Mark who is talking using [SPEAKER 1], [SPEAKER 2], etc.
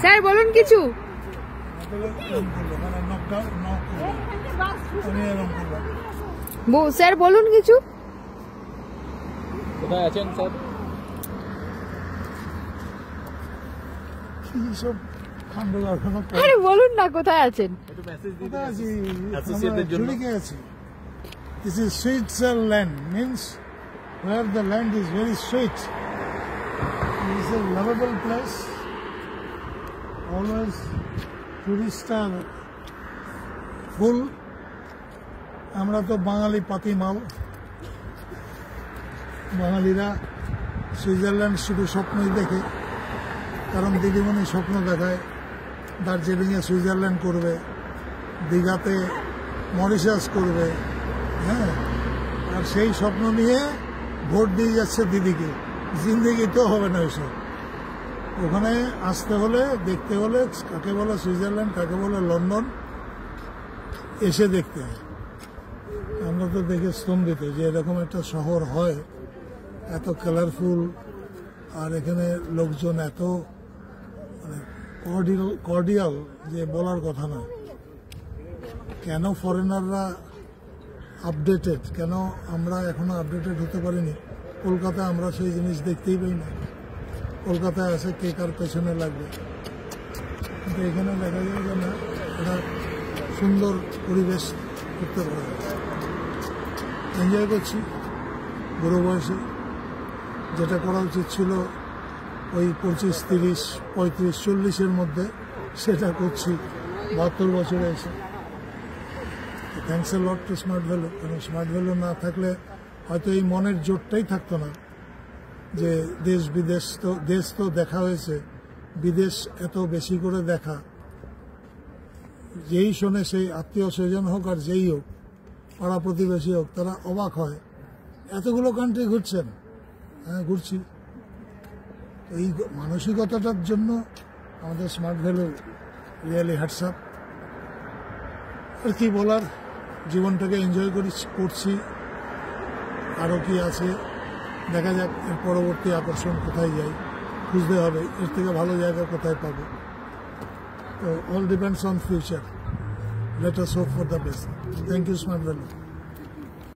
[SPEAKER 1] Sir বলুন কিছু। Sir বলুন কিছু।
[SPEAKER 2] কোথায় আছেন স্যার?
[SPEAKER 1] আরে বলুন না কোথায় আছেন।
[SPEAKER 3] This is Switzerland, means where the land is very sweet. It is a lovable place. Always tourists are full. আমরা তো বাঙালি পাতি মাল, বাঙালিরা সুইজারল্যান্ড শুধু স্বপ্নই দেখে, কারণ দিদিমণি স্বপ্ন দেখায় দার্জিলিংয়ে সুইজারল্যান্ড করবে, দীঘাতে মরিশাস করবে, হ্যাঁ, আর সেই স্বপ্ন নিয়ে ভোট দিয়ে যাচ্ছে দিদিকে। জিন্দেগি তো হবে না ওইসব। ওখানে আসতে হলে, দেখতে হলে, কাকে বলে সুইজারল্যান্ড, কাকে বলে লন্ডন, এসে দেখতে হয়। আমরা তো দেখে স্তম্ভিত যে এরকম একটা শহর হয়, এত কালারফুল, আর এখানে লোকজন এত মানে কর্ডিয়াল যে বলার কথা না। কেন ফরেনাররা আপডেটেড, কেন আমরা এখনো আপডেটেড হতে পারিনি? কলকাতায় আমরা সেই জিনিস দেখতেই পাই না। কলকাতায় আছে কে কার পেছনে লাগবে, কিন্তু এখানে দেখা যায় যে না, এটা সুন্দর পরিবেশ করতে পারে। এনজয় করছি বুড়ো বয়সে, যেটা করা উচিত ছিল ওই 25, 30, 35, 40-এর মধ্যে, সেটা করছি 72 বছরে এসে। Thanks a lot to smart value. কারণ স্মার্ট ভ্যালু না থাকলে হয়তো এই মনের জোরটাই থাকতো না যে দেশ বিদেশ তো, দেশ তো দেখা হয়েছে, বিদেশ এত বেশি করে দেখা, যেই শোনে সেই আত্মীয় স্বজন হোক আর যেই হোক, পাড়া প্রতিবেশী হোক, তারা অবাক হয় এতগুলো কান্ট্রি ঘুরছেন। হ্যাঁ, ঘুরছি। এই মানসিকতাটার জন্য আমাদের smart value really hats up. আর কি বলার, জীবনটাকে এনজয় করছি। আরও কি আছে দেখা যাক, এর পরবর্তী আকর্ষণ কোথায় যাই, খুঁজতে হবে এর থেকে ভালো জায়গা কোথায় পাবো। তো all depends on future. Let us hope for the best. Thank you smart value.